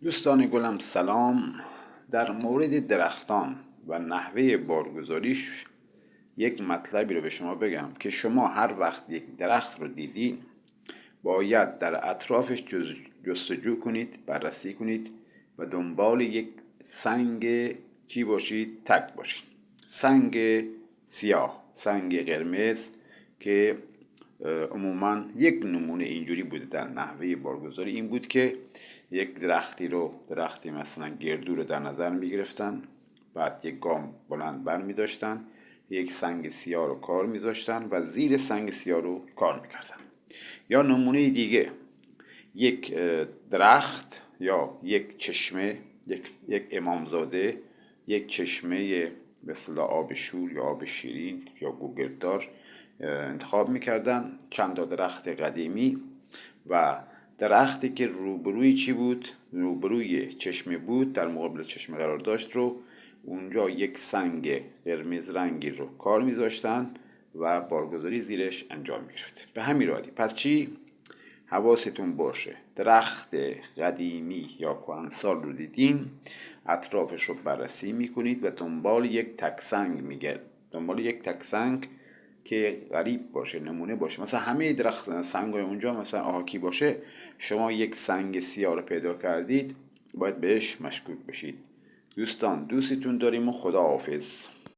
دوستان گلم سلام. در مورد درختان و نحوه بارگذاریش یک مطلبی رو به شما بگم که شما هر وقت یک درخت رو دیدی باید در اطرافش جستجو کنید، بررسی کنید و دنبال یک سنگ چی باشید؟ تک باشید. سنگ سیاه، سنگ قرمز که عموما یک نمونه اینجوری بوده در نحوه بارگذاری این بود که یک درختی مثلا گردو رو در نظر می گرفتن، بعد یک گام بلند بر می داشتن، یک سنگ سیاه رو کار می داشتن و زیر سنگ سیاه رو کار می کردن. یا نمونه دیگه، یک درخت یا یک چشمه، یک امامزاده، یک چشمه مثل آب شور یا آب شیرین یا گوگرددار انتخاب میکردن، چند تا درخت قدیمی و درختی که روبروی چی بود؟ روبروی چشمه بود، در مقابل چشمه قرار داشت رو اونجا یک سنگ قرمز رنگی رو کار میذاشتن و بارگذاری زیرش انجام میگرفت. به همین راحتی. پس چی؟ حواستون باشه درخت قدیمی یا کهنسال رو دیدین، اطرافش رو بررسی میکنید و دنبال یک تک سنگ که غریب باشه، نمونه باشه. مثلا همه درخت سنگای اونجا مثلا آهاکی باشه، شما یک سنگ سیاه رو پیدا کردید، باید بهش مشکوک بشید. دوستان دوستتون داریم و خدا حافظ.